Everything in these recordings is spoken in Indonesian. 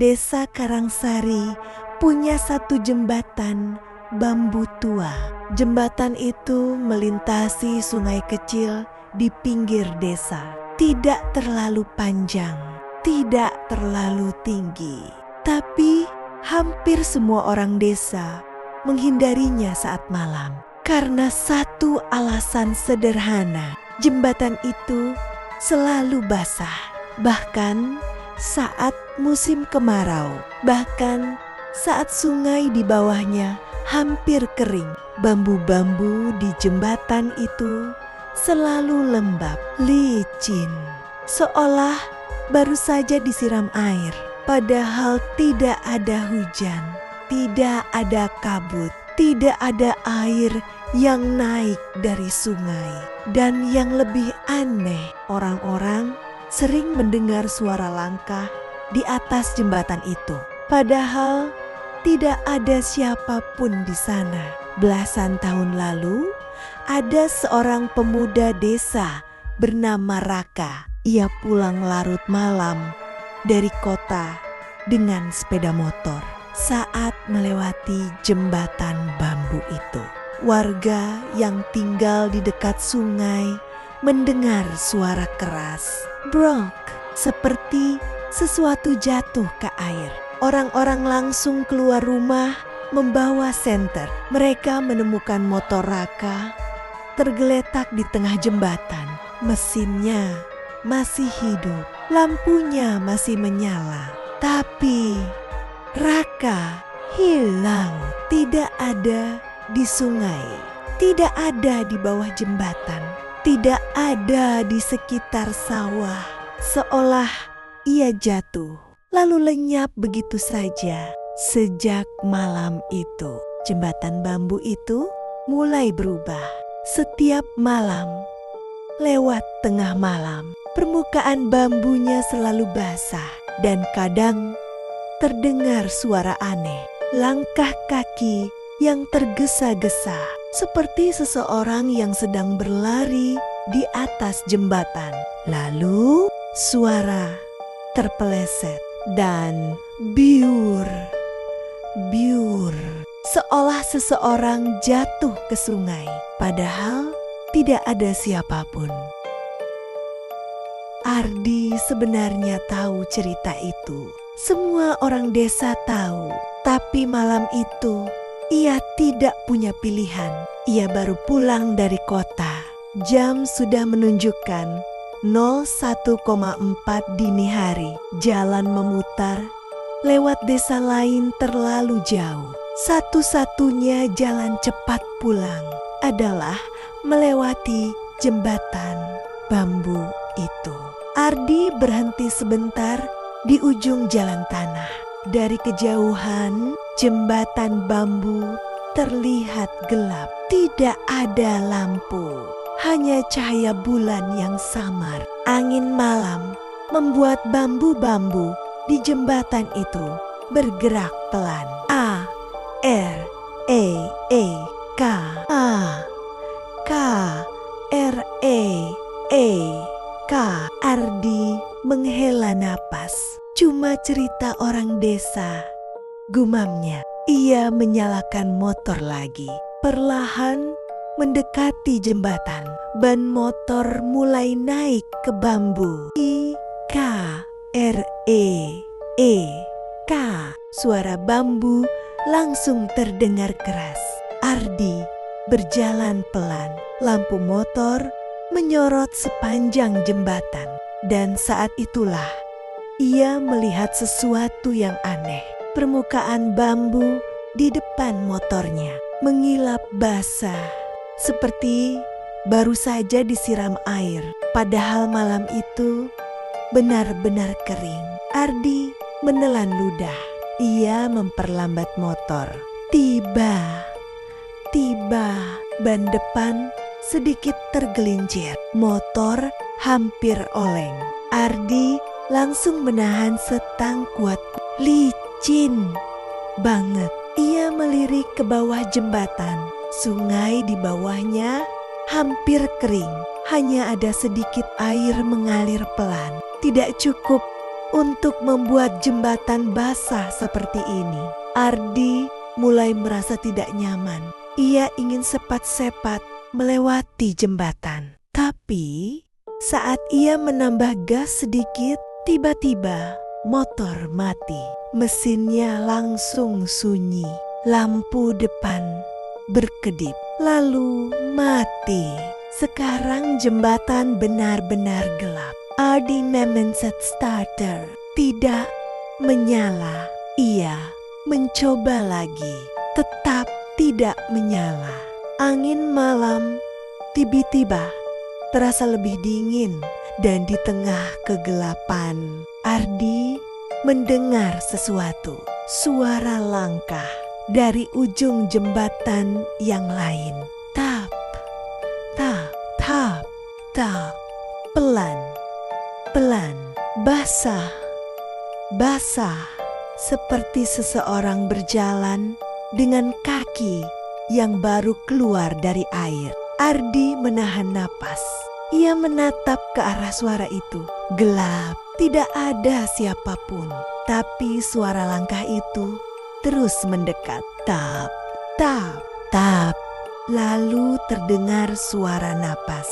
Desa Karangsari punya satu jembatan bambu tua. Jembatan itu melintasi sungai kecil di pinggir desa. Tidak terlalu panjang, tidak terlalu tinggi, tapi hampir semua orang desa menghindarinya saat malam. Karena satu alasan sederhana, jembatan itu selalu basah. Bahkan saat musim kemarau, bahkan saat sungai di bawahnya hampir kering, bambu-bambu di jembatan itu selalu lembab, licin, seolah baru saja disiram air. Padahal tidak ada hujan, tidak ada kabut, tidak ada air yang naik dari sungai. Dan yang lebih aneh, orang-orang sering mendengar suara langkah di atas jembatan itu. Padahal tidak ada siapapun di sana. Belasan tahun lalu, ada seorang pemuda desa bernama Raka. Ia pulang larut malam dari kota dengan sepeda motor. Saat melewati jembatan bambu itu, warga yang tinggal di dekat sungai mendengar suara keras, brok, seperti sesuatu jatuh ke air. Orang-orang langsung keluar rumah membawa senter. Mereka menemukan motor Raka tergeletak di tengah jembatan. Mesinnya masih hidup, lampunya masih menyala, tapi Raka hilang. Tidak ada di sungai, tidak ada di bawah jembatan, tidak ada di sekitar sawah. Seolah ia jatuh lalu lenyap begitu saja. Sejak malam itu, jembatan bambu itu mulai berubah. Setiap malam, lewat tengah malam, permukaan bambunya selalu basah dan kadang terdengar suara aneh, langkah kaki yang tergesa-gesa seperti seseorang yang sedang berlari di atas jembatan. Lalu suara terpeleset dan biur, seolah seseorang jatuh ke sungai, padahal tidak ada siapapun. Ardi sebenarnya tahu cerita itu. Semua orang desa tahu, tapi malam itu ia tidak punya pilihan. Ia baru pulang dari kota. Jam sudah menunjukkan 01,4 dini hari. Jalan memutar lewat desa lain terlalu jauh. Satu-satunya jalan cepat pulang adalah melewati jembatan bambu itu. Ardi berhenti sebentar di ujung jalan tanah. Dari kejauhan, jembatan bambu terlihat gelap. Tidak ada lampu, hanya cahaya bulan yang samar. Angin malam membuat bambu-bambu di jembatan itu bergerak pelan. A, R, E, K, A, K, R, E, K. Ardi menghela napas. Cuma cerita orang desa, gumamnya. Ia menyalakan motor lagi. Perlahan mendekati jembatan. Ban motor mulai naik ke bambu. I, K, R, E, K. Suara bambu langsung terdengar keras. Ardi berjalan pelan. Lampu motor menyorot sepanjang jembatan. Dan saat itulah ia melihat sesuatu yang aneh. Permukaan bambu di depan motornya mengilap basah, seperti baru saja disiram air. Padahal malam itu benar-benar kering. Ardi menelan ludah. Ia memperlambat motor. Tiba, ban depan sedikit tergelincir. Motor hampir oleng. Ardi langsung menahan setang kuat. Licin banget. Ia melirik ke bawah jembatan. Sungai di bawahnya hampir kering. Hanya ada sedikit air mengalir pelan. Tidak cukup untuk membuat jembatan basah seperti ini. Ardi mulai merasa tidak nyaman. Ia ingin sepat-sepat melewati jembatan. Tapi saat ia menambah gas sedikit, tiba-tiba motor mati. Mesinnya langsung sunyi. Lampu depan berkedip, lalu mati. Sekarang jembatan benar-benar gelap. Ardi memencet starter, tidak menyala. Ia mencoba lagi, tetap tidak menyala. Angin malam tiba-tiba terasa lebih dingin, dan di tengah kegelapan, Ardi mendengar sesuatu. Suara langkah dari ujung jembatan yang lain. Tap, tap, tap, tap. Pelan, pelan, basah, basah. Seperti seseorang berjalan dengan kaki yang baru keluar dari air. Ardi menahan napas. Ia menatap ke arah suara itu. Gelap, tidak ada siapapun. Tapi suara langkah itu terus mendekat. Tap, tap, tap. Lalu terdengar suara napas.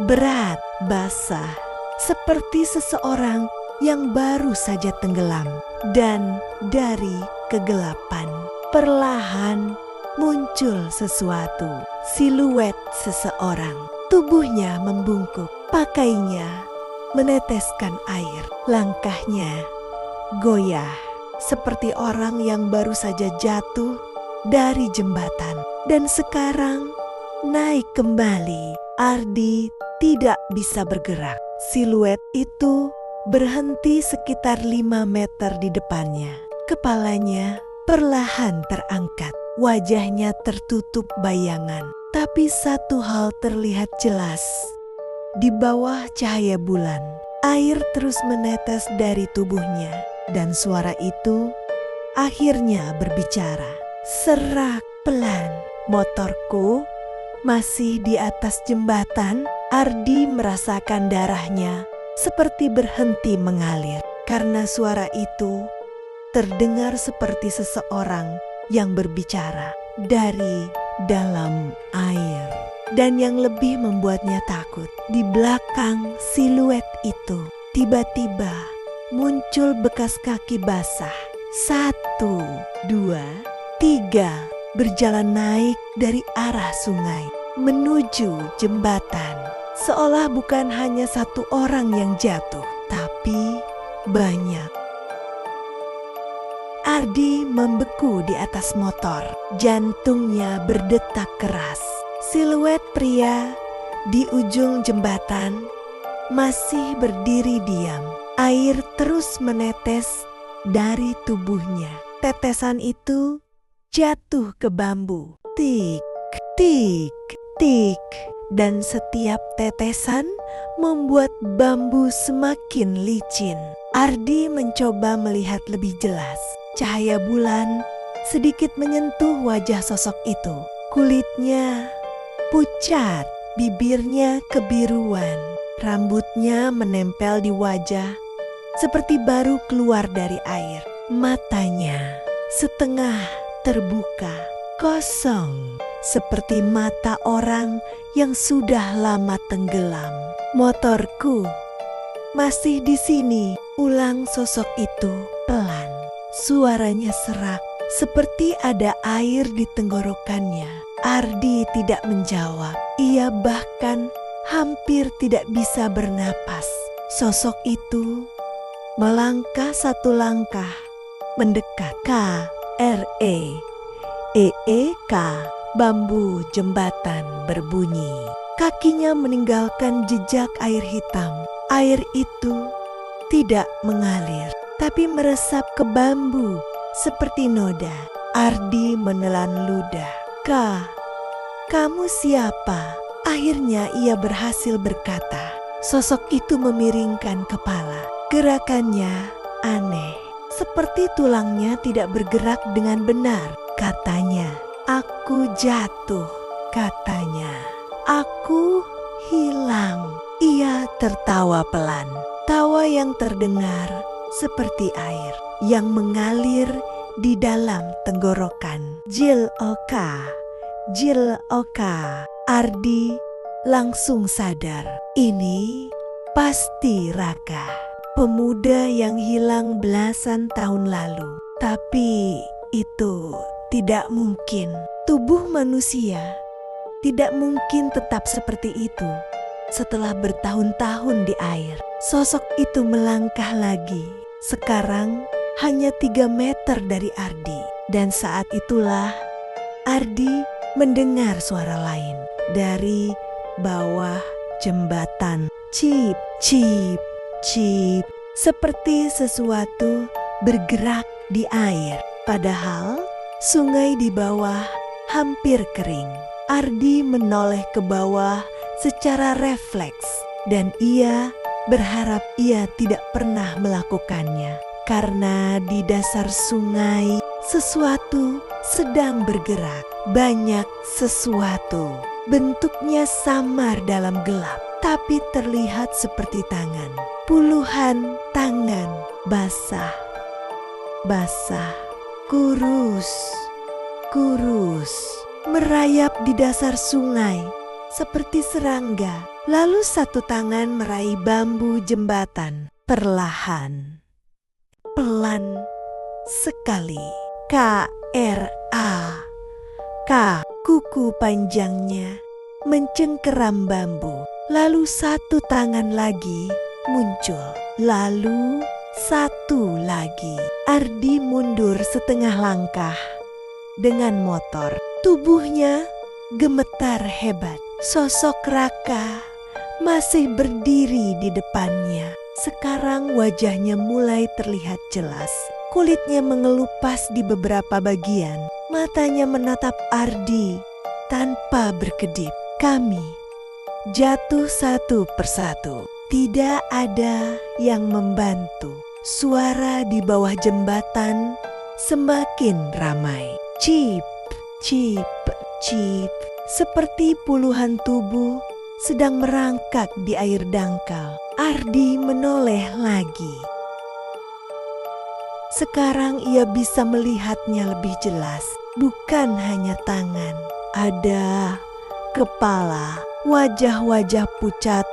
Berat, basah. Seperti seseorang yang baru saja tenggelam. Dan dari kegelapan, perlahan muncul sesuatu. Siluet seseorang. Tubuhnya membungkuk. Pakainya meneteskan air. Langkahnya goyah. Seperti orang yang baru saja jatuh dari jembatan. Dan sekarang naik kembali. Ardi tidak bisa bergerak. Siluet itu berhenti sekitar 5 meter di depannya. Kepalanya perlahan terangkat. Wajahnya tertutup bayangan. Tapi satu hal terlihat jelas. Di bawah cahaya bulan, air terus menetes dari tubuhnya. Dan suara itu akhirnya berbicara. Serak, pelan. Motorku masih di atas jembatan. Ardi merasakan darahnya seperti berhenti mengalir. Karena suara itu terdengar seperti seseorang yang berbicara dari dalam air. Dan yang lebih membuatnya takut, di belakang siluet itu tiba-tiba muncul bekas kaki basah. 1, 2, 3 berjalan naik dari arah sungai menuju jembatan. Seolah bukan hanya satu orang yang jatuh, tapi banyak. Ardi membeku di atas motor. Jantungnya berdetak keras. Siluet pria di ujung jembatan masih berdiri diam. Air terus menetes dari tubuhnya. Tetesan itu jatuh ke bambu. Tik, tik, tik. Dan setiap tetesan membuat bambu semakin licin. Ardi mencoba melihat lebih jelas. Cahaya bulan sedikit menyentuh wajah sosok itu. Kulitnya pucat, bibirnya kebiruan, rambutnya menempel di wajah seperti baru keluar dari air. Matanya setengah terbuka, kosong, seperti mata orang yang sudah lama tenggelam. Motorku masih di sini, ulang sosok itu pelan. Suaranya serak, seperti ada air di tenggorokannya. Ardi tidak menjawab. Ia bahkan hampir tidak bisa bernapas. Sosok itu melangkah satu langkah, mendekat. K-R-E-E-E-K. Bambu jembatan berbunyi. Kakinya meninggalkan jejak air hitam. Air itu tidak mengalir, tapi meresap ke bambu seperti noda. Ardi menelan ludah. Kamu siapa? Akhirnya ia berhasil berkata. Sosok itu memiringkan kepala. Gerakannya aneh, seperti tulangnya tidak bergerak dengan benar. Katanya, aku jatuh. Katanya, aku hilang. Ia tertawa pelan. Tawa yang terdengar seperti air yang mengalir di dalam tenggorokan. Jil oka, Jil oka. Ardi langsung sadar, ini pasti Raka, pemuda yang hilang belasan tahun lalu. Tapi itu tidak mungkin. Tubuh manusia tidak mungkin tetap seperti itu setelah bertahun-tahun di air. Sosok itu melangkah lagi. Sekarang hanya 3 meter dari Ardi. Dan saat itulah Ardi mendengar suara lain dari bawah jembatan. Cip, cip, cip. Seperti sesuatu bergerak di air. Padahal sungai di bawah hampir kering. Ardi menoleh ke bawah secara refleks. Dan ia berharap ia tidak pernah melakukannya. Karena di dasar sungai sesuatu sedang bergerak. Banyak sesuatu. Bentuknya samar dalam gelap, tapi terlihat seperti tangan. Puluhan tangan basah, basah, kurus, kurus, merayap di dasar sungai seperti serangga. Lalu satu tangan meraih bambu jembatan perlahan, pelan sekali. K-R-A, K, kuku panjangnya mencengkeram bambu. Lalu satu tangan lagi muncul. Lalu satu lagi. Ardi mundur setengah langkah dengan motor. Tubuhnya gemetar hebat. Sosok Raka masih berdiri di depannya. Sekarang wajahnya mulai terlihat jelas. Kulitnya mengelupas di beberapa bagian. Matanya menatap Ardi tanpa berkedip. Kami jatuh satu persatu. Tidak ada yang membantu. Suara di bawah jembatan semakin ramai. Cip, cip, cip. Seperti puluhan tubuh sedang merangkak di air dangkal. Ardi menoleh lagi. Sekarang ia bisa melihatnya lebih jelas. Bukan hanya tangan, ada kepala. Wajah-wajah pucat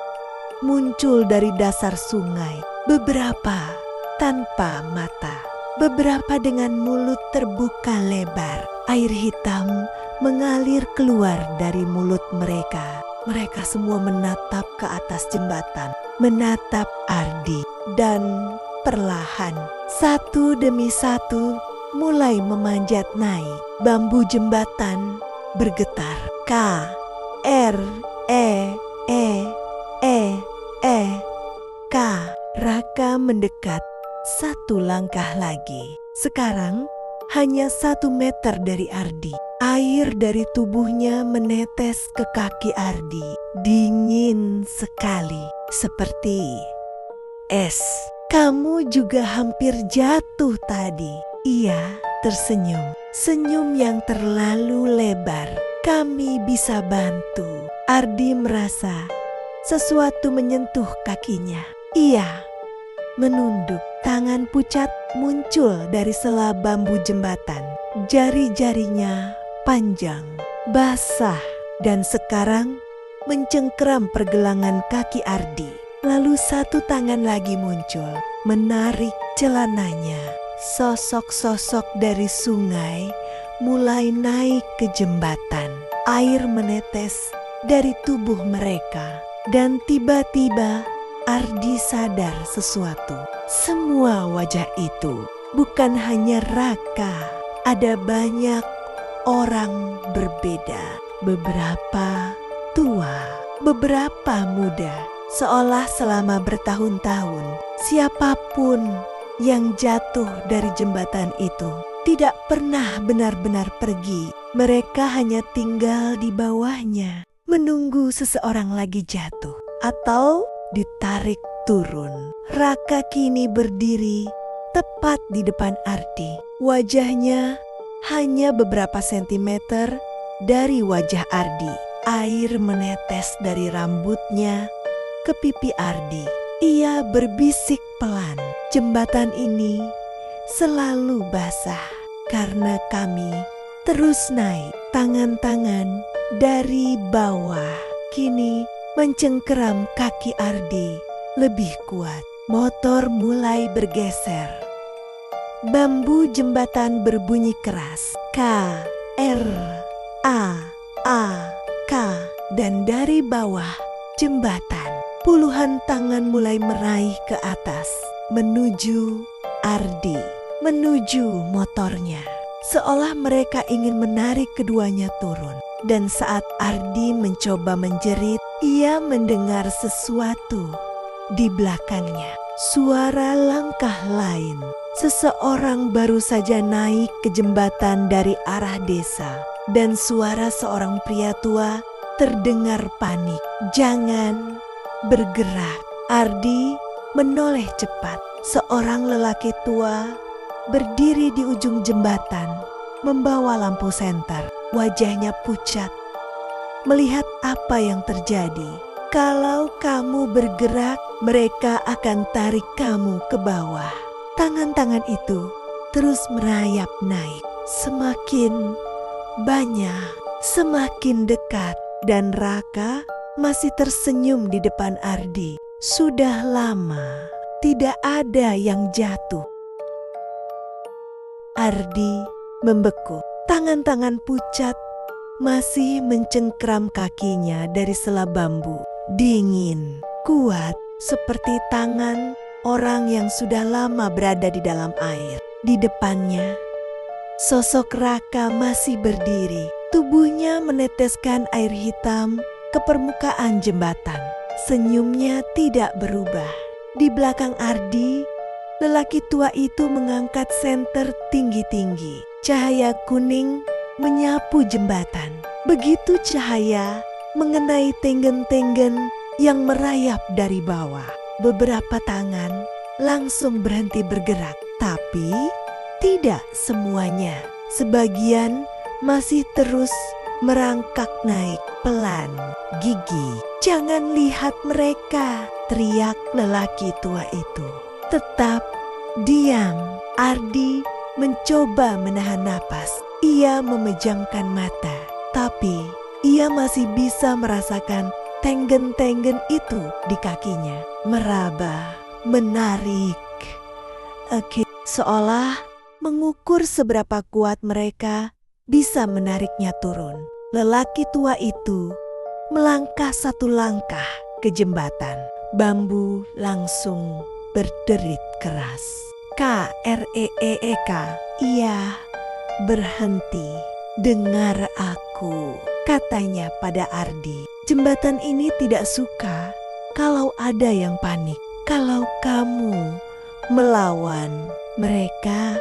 muncul dari dasar sungai. Beberapa tanpa mata, beberapa dengan mulut terbuka lebar. Air hitam mengalir keluar dari mulut mereka. Mereka semua menatap ke atas jembatan, menatap Ardi, dan perlahan satu demi satu mulai memanjat naik. Bambu jembatan bergetar. K, R, E, E, E, E, K. Raka mendekat satu langkah lagi. Sekarang hanya 1 meter dari Ardi. Air dari tubuhnya menetes ke kaki Ardi. Dingin sekali, seperti es. Kamu juga hampir jatuh tadi. Ia tersenyum. Senyum yang terlalu lebar. Kami bisa bantu. Ardi merasa sesuatu menyentuh kakinya. Ia menunduk. Tangan pucat muncul dari sela bambu jembatan. Jari-jarinya panjang, basah, dan sekarang mencengkeram pergelangan kaki Ardi. Lalu satu tangan lagi muncul, menarik celananya. Sosok-sosok dari sungai mulai naik ke jembatan. Air menetes dari tubuh mereka. Dan tiba-tiba Ardi sadar sesuatu. Semua wajah itu bukan hanya Raka. Ada banyak orang berbeda. Beberapa tua, beberapa muda. Seolah selama bertahun-tahun siapapun yang jatuh dari jembatan itu tidak pernah benar-benar pergi. Mereka hanya tinggal di bawahnya, menunggu seseorang lagi jatuh atau ditarik turun. Raka kini berdiri tepat di depan Ardi. Wajahnya hanya beberapa sentimeter dari wajah Ardi. Air menetes dari rambutnya ke pipi Ardi. Ia berbisik pelan. jembatan ini selalu basah karena kami terus naik. Tangan-tangan dari bawah kini mencengkeram kaki Ardi lebih kuat. Motor mulai bergeser. Bambu jembatan berbunyi keras. K, R, A, K. Dan dari bawah jembatan, puluhan tangan mulai meraih ke atas, menuju Ardi, menuju motornya. Seolah mereka ingin menarik keduanya turun. Dan saat Ardi mencoba menjerit, ia mendengar sesuatu di belakangnya. Suara langkah lain. Seseorang baru saja naik ke jembatan dari arah desa. Dan suara seorang pria tua terdengar panik. "Jangan bergerak." Ardi menoleh cepat. Seorang lelaki tua berdiri di ujung jembatan, membawa lampu senter. Wajahnya pucat. Melihat apa yang terjadi. Kalau kamu bergerak, mereka akan tarik kamu ke bawah. Tangan-tangan itu terus merayap naik. Semakin banyak, semakin dekat. Dan Raka masih tersenyum di depan Ardi. Sudah lama tidak ada yang jatuh. Ardi membeku. Tangan-tangan pucat masih mencengkram kakinya dari sela bambu. Dingin, kuat, seperti tangan orang yang sudah lama berada di dalam air. Di depannya, sosok Raka masih berdiri. Tubuhnya meneteskan air hitam ke permukaan jembatan. Senyumnya tidak berubah. Di belakang Ardi, lelaki tua itu mengangkat senter tinggi-tinggi. Cahaya kuning menyapu jembatan. Begitu cahaya mengenai tenggen-tenggen yang merayap dari bawah. Beberapa tangan langsung berhenti bergerak, tapi tidak semuanya. Sebagian masih terus merangkak naik pelan. "Gigi, jangan lihat mereka!" teriak lelaki tua itu. "Tetap diam." Ardi mencoba menahan napas. Ia memejamkan mata, tapi ia masih bisa merasakan tenggen-tenggen itu di kakinya. Meraba, menarik. Seolah mengukur seberapa kuat mereka bisa menariknya turun. Lelaki tua itu melangkah satu langkah ke jembatan. Bambu langsung berderit keras. K-R-E-E-K. Ia berhenti. "Dengar aku," katanya pada Ardi. "Jembatan ini tidak suka kalau ada yang panik. Kalau kamu melawan, mereka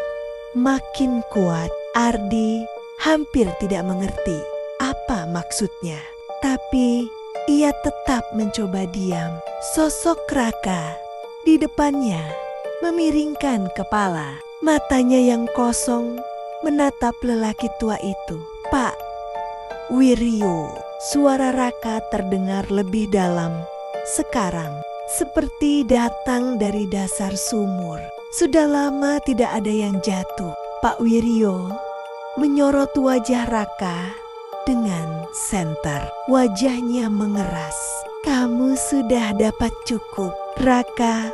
makin kuat." Ardi hampir tidak mengerti apa maksudnya, tapi ia tetap mencoba diam. Sosok Raka di depannya memiringkan kepala. Matanya yang kosong menatap lelaki tua itu. "Pak Wiryo." Suara Raka terdengar lebih dalam sekarang, seperti datang dari dasar sumur. Sudah lama tidak ada yang jatuh. Pak Wiryo menyorot wajah Raka dengan senter. Wajahnya mengeras. "Kamu sudah dapat cukup." Raka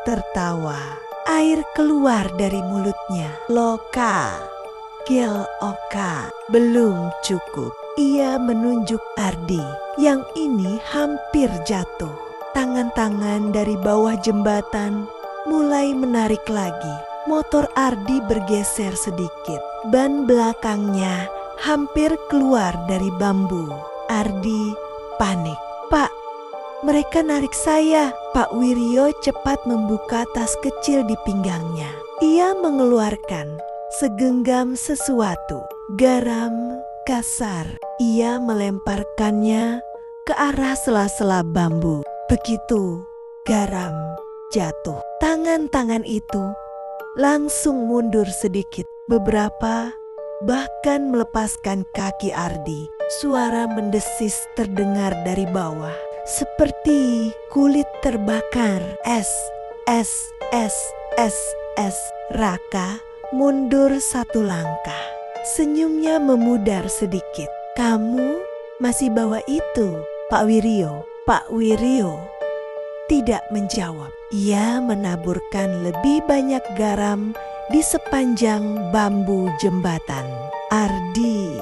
tertawa. Air keluar dari mulutnya. "Loka, Gel Oka, belum cukup." Ia menunjuk Ardi yang ini hampir jatuh. Tangan-tangan dari bawah jembatan mulai menarik lagi. Motor Ardi bergeser sedikit. Ban belakangnya hampir keluar dari bambu. Ardi panik. "Pak, mereka narik saya." Pak Wiryo cepat membuka tas kecil di pinggangnya. Ia mengeluarkan segenggam sesuatu. Garam kasar. Ia melemparkannya ke arah sela-sela bambu. Begitu garam jatuh, tangan-tangan itu langsung mundur sedikit. Beberapa bahkan melepaskan kaki Ardi. Suara mendesis terdengar dari bawah. Seperti kulit terbakar. Es. Raka mundur satu langkah. Senyumnya memudar sedikit. Kamu masih bawa itu, Pak Wiryo? Pak Wiryo tidak menjawab. Ia menaburkan lebih banyak garam di sepanjang bambu jembatan. Ardi,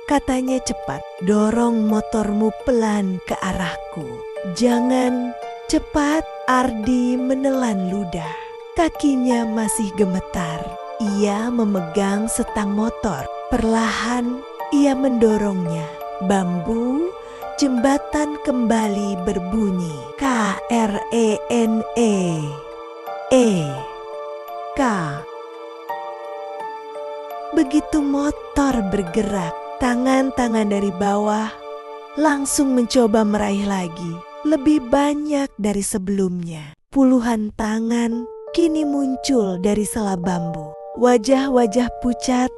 katanya cepat, dorong motormu pelan ke arahku. Jangan cepat. Ardi menelan ludah. Kakinya masih gemetar. Ia memegang setang motor. Perlahan ia mendorongnya. Bambu jembatan kembali berbunyi. Krene. K. Begitu motor bergerak, tangan-tangan dari bawah langsung mencoba meraih lagi. Lebih banyak dari sebelumnya. Puluhan tangan kini muncul dari sela bambu. Wajah-wajah pucat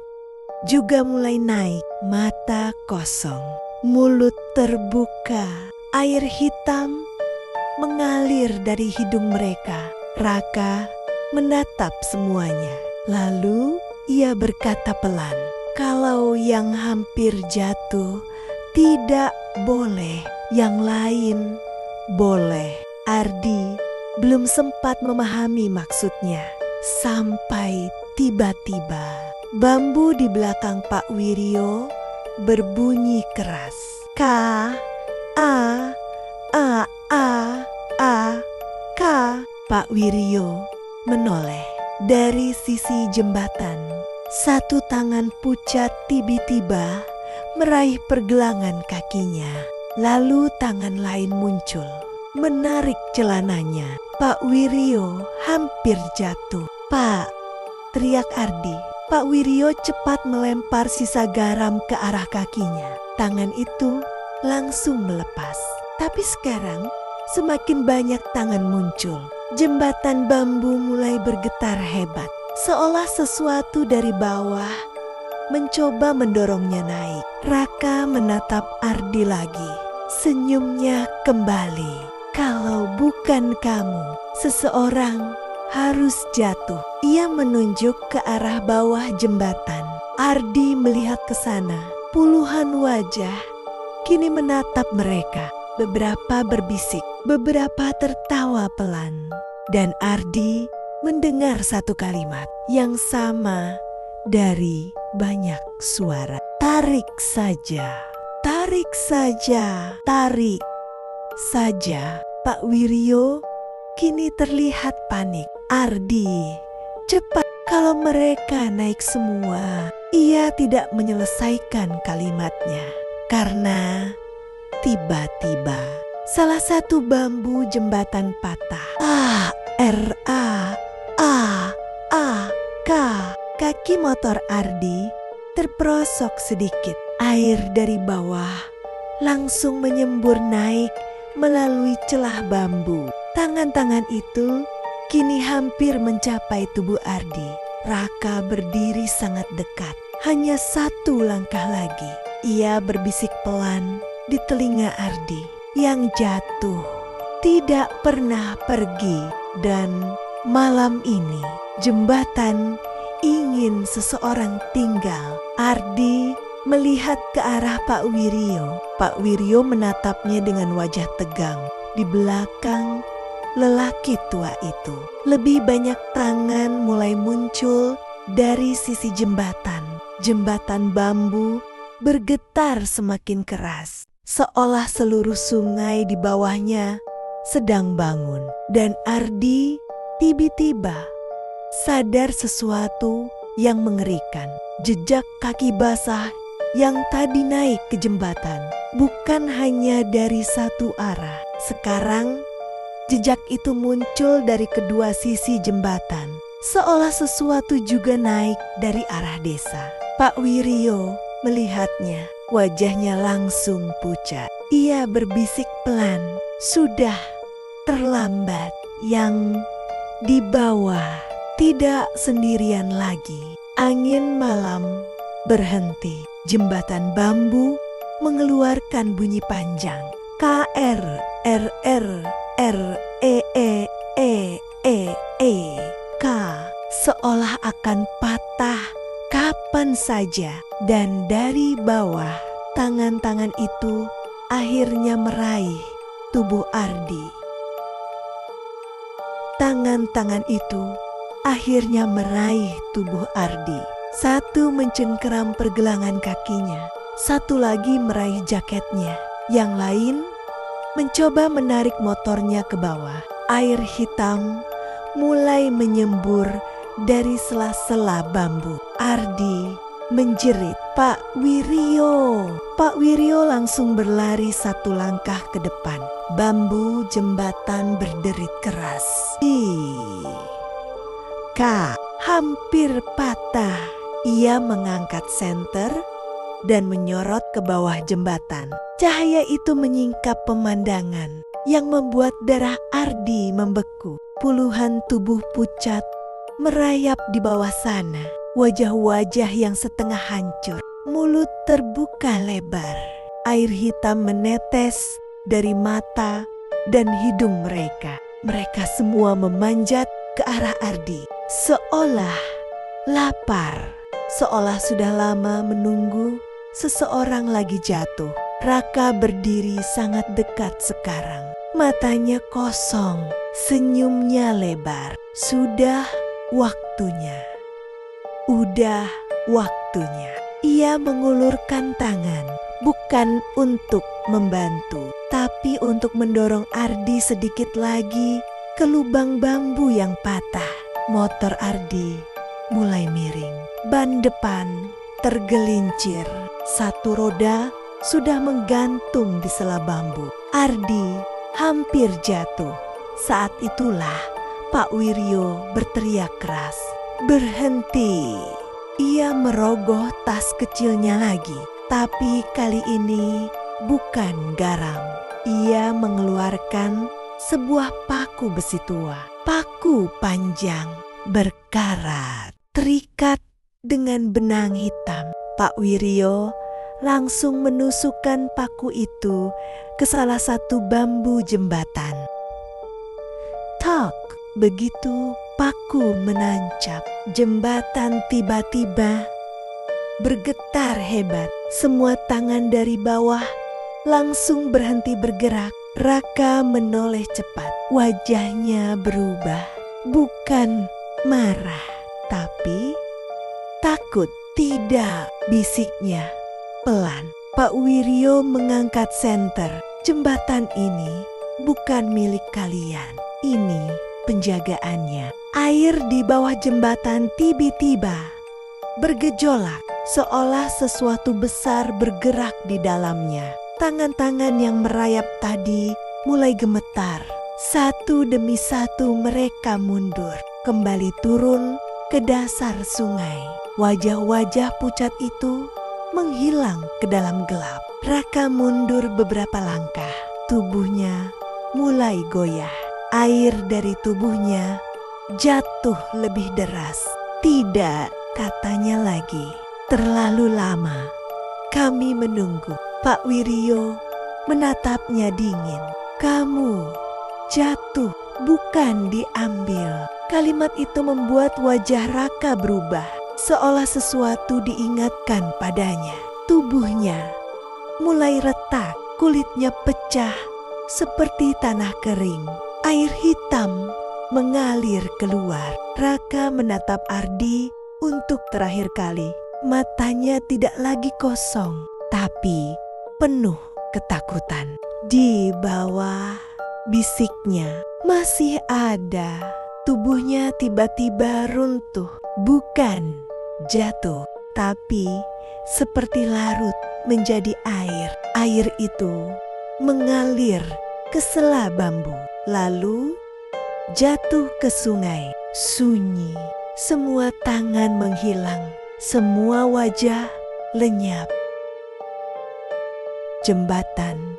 juga mulai naik. Mata kosong, mulut terbuka. Air hitam mengalir dari hidung mereka. Raka menatap semuanya. Lalu ia berkata pelan, "Kalau yang hampir jatuh tidak boleh, yang lain boleh." Ardi belum sempat memahami maksudnya. Sampai tiba-tiba bambu di belakang Pak Wiryo berbunyi keras. K, A, K. Pak Wiryo menoleh dari sisi jembatan. Satu tangan pucat tiba-tiba meraih pergelangan kakinya. Lalu tangan lain muncul, menarik celananya. Pak Wiryo hampir jatuh. "Pak!" teriak Ardi. Pak Wiryo cepat melempar sisa garam ke arah kakinya. Tangan itu langsung melepas. Tapi sekarang semakin banyak tangan muncul. Jembatan bambu mulai bergetar hebat. Seolah sesuatu dari bawah mencoba mendorongnya naik. Raka menatap Ardi lagi. Senyumnya kembali. "Kalau bukan kamu, seseorang harus jatuh." Ia menunjuk ke arah bawah jembatan. Ardi melihat ke sana. Puluhan wajah kini menatap mereka. Beberapa berbisik, beberapa tertawa pelan. Dan Ardi mendengar satu kalimat yang sama dari banyak suara. "Tarik saja, tarik saja, tarik saja." Pak Wiryo kini terlihat panik. "Ardi, cepat." Kalau mereka naik semua, ia tidak menyelesaikan kalimatnya. Karena tiba-tiba salah satu bambu jembatan patah. K. Kaki motor Ardi terperosok sedikit. Air dari bawah langsung menyembur naik melalui celah bambu. Tangan-tangan itu kini hampir mencapai tubuh Ardi. Raka berdiri sangat dekat. Hanya satu langkah lagi. Ia berbisik pelan di telinga Ardi. Yang jatuh tidak pernah pergi. Dan malam ini jembatan ingin seseorang tinggal. Ardi melihat ke arah Pak Wiryo. Pak Wiryo menatapnya dengan wajah tegang. Di belakang lelaki tua itu, lebih banyak tangan mulai muncul dari sisi jembatan. Jembatan bambu bergetar semakin keras, seolah seluruh sungai di bawahnya sedang bangun. Dan Ardi tiba-tiba sadar sesuatu yang mengerikan. Jejak kaki basah yang tadi naik ke jembatan bukan hanya dari satu arah. Sekarang jejak itu muncul dari kedua sisi jembatan, seolah sesuatu juga naik dari arah desa. Pak Wiryo melihatnya, wajahnya langsung pucat. Ia berbisik pelan, "Sudah terlambat." Yang di bawah tidak sendirian lagi. Angin malam berhenti. Jembatan bambu mengeluarkan bunyi panjang. KR RR REE akan patah kapan saja. Dan dari bawah, tangan-tangan itu akhirnya meraih tubuh Ardi. Tangan-tangan itu akhirnya meraih tubuh Ardi. Satu mencengkeram pergelangan kakinya, satu lagi meraih jaketnya, yang lain mencoba menarik motornya ke bawah. Air hitam mulai menyembur dari sela-sela bambu. Ardi menjerit, "Pak Wiryo!" Pak Wiryo langsung berlari satu langkah ke depan. Bambu jembatan berderit keras. Kak, hampir patah. Ia mengangkat senter dan menyorot ke bawah jembatan. Cahaya itu menyingkap pemandangan yang membuat darah Ardi membeku. Puluhan tubuh pucat merayap di bawah sana. Wajah-wajah yang setengah hancur, mulut terbuka lebar. Air hitam menetes dari mata dan hidung mereka. Mereka semua memanjat ke arah Ardi, seolah lapar, seolah sudah lama menunggu seseorang lagi jatuh. Raka berdiri sangat dekat sekarang. Matanya kosong, senyumnya lebar. Sudah waktunya. Udah waktunya. Ia mengulurkan tangan, bukan untuk membantu, tapi untuk mendorong Ardi sedikit lagi ke lubang bambu yang patah. Motor Ardi mulai miring. Ban depan tergelincir. Satu roda sudah menggantung di sela bambu. Ardi hampir jatuh. Saat itulah Pak Wiryo berteriak keras, "Berhenti!" Ia merogoh tas kecilnya lagi, tapi kali ini bukan garam. Ia mengeluarkan sebuah paku besi tua. Paku panjang, berkarat, terikat dengan benang hitam. Pak Wiryo langsung menusukkan paku itu ke salah satu bambu jembatan. Tok, begitu paku menancap, jembatan tiba-tiba bergetar hebat. Semua tangan dari bawah langsung berhenti bergerak. Raka menoleh cepat. Wajahnya berubah. Bukan marah, tapi takut. Tidak, bisiknya pelan. Pak Wiryo mengangkat senter. Jembatan ini bukan milik kalian. Ini penjagaannya. Air di bawah jembatan tiba-tiba bergejolak, seolah sesuatu besar bergerak di dalamnya. Tangan-tangan yang merayap tadi mulai gemetar. Satu demi satu mereka mundur, kembali turun ke dasar sungai. Wajah-wajah pucat itu menghilang ke dalam gelap. Raka mundur beberapa langkah. Tubuhnya mulai goyah. Air dari tubuhnya jatuh lebih deras. Tidak, katanya lagi. Terlalu lama. Kami menunggu. Pak Wiryo menatapnya dingin. Kamu jatuh, bukan diambil. Kalimat itu membuat wajah Raka berubah, seolah sesuatu diingatkan padanya. Tubuhnya mulai retak, kulitnya pecah seperti tanah kering. Air hitam mengalir keluar. Raka menatap Ardi untuk terakhir kali. Matanya tidak lagi kosong, tapi penuh ketakutan. Di bawah, bisiknya masih ada. Tubuhnya tiba-tiba runtuh, bukan jatuh, tapi seperti larut menjadi air. Air itu mengalir ke sela bambu, lalu jatuh ke sungai. Sunyi, semua tangan menghilang, semua wajah lenyap. Jembatan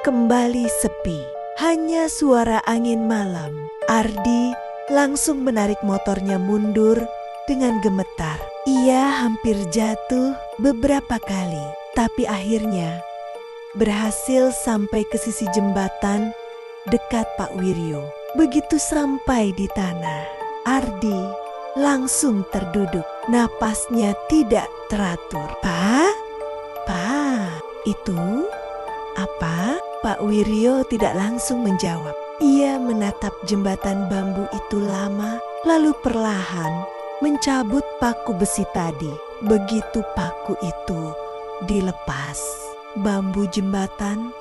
kembali sepi, hanya suara angin malam. Ardi langsung menarik motornya mundur dengan gemetar. Ia hampir jatuh beberapa kali, tapi akhirnya berhasil sampai ke sisi jembatan dekat Pak Wiryo. Begitu sampai di tanah, Ardi langsung terduduk. Napasnya tidak teratur. Pak? Pak, itu apa? Pak Wiryo tidak langsung menjawab. Ia menatap jembatan bambu itu lama, lalu perlahan mencabut paku besi tadi. Begitu paku itu dilepas, bambu jembatan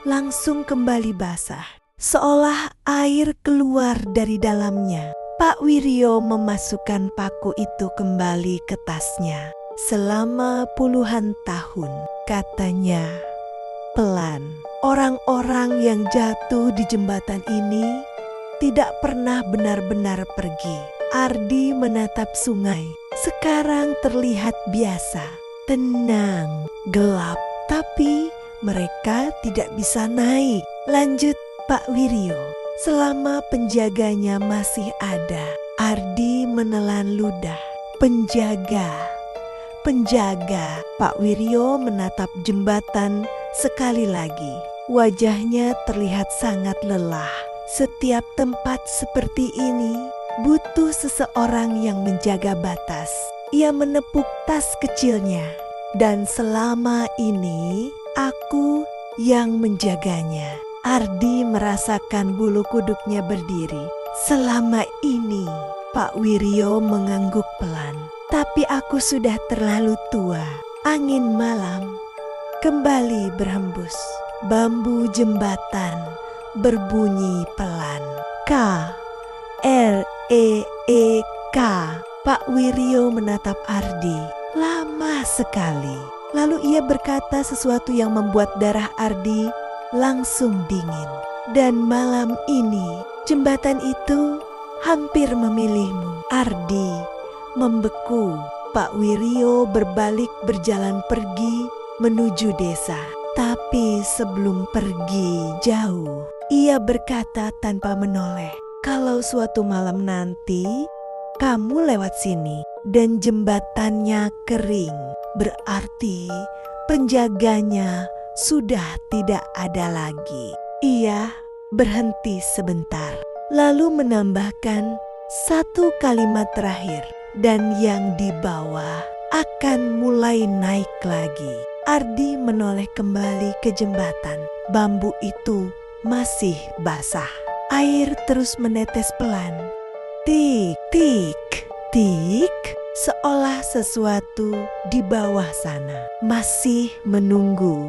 langsung kembali basah, seolah air keluar dari dalamnya. Pak Wiryo memasukkan paku itu kembali ke tasnya. Selama puluhan tahun, katanya pelan, orang-orang yang jatuh di jembatan ini tidak pernah benar-benar pergi. Ardi menatap sungai. Sekarang terlihat biasa, tenang, gelap, tapi mereka tidak bisa naik. Lanjut Pak Wiryo. Selama penjaganya masih ada, Ardi menelan ludah. Penjaga. Pak Wiryo menatap jembatan sekali lagi. Wajahnya terlihat sangat lelah. Setiap tempat seperti ini butuh seseorang yang menjaga batas. Ia menepuk tas kecilnya. Dan selama ini aku yang menjaganya. Ardi merasakan bulu kuduknya berdiri. Selama ini Pak Wiryo mengangguk pelan. Tapi aku sudah terlalu tua. Angin malam kembali berhembus. Bambu jembatan berbunyi pelan. K-R-E-E-K. Pak Wiryo menatap Ardi lama sekali. Lalu ia berkata sesuatu yang membuat darah Ardi langsung dingin. Dan malam ini jembatan itu hampir memilihmu. Ardi membeku. Pak Wiryo berbalik berjalan pergi menuju desa. Tapi sebelum pergi jauh, ia berkata tanpa menoleh, kalau suatu malam nanti kamu lewat sini dan jembatannya kering, berarti penjaganya sudah tidak ada lagi. Ia berhenti sebentar, lalu menambahkan satu kalimat terakhir, dan yang di bawah akan mulai naik lagi. Ardi menoleh kembali ke jembatan. Bambu itu masih basah. Air terus menetes pelan. Tik, tik, tik. Seolah sesuatu di bawah sana masih menunggu.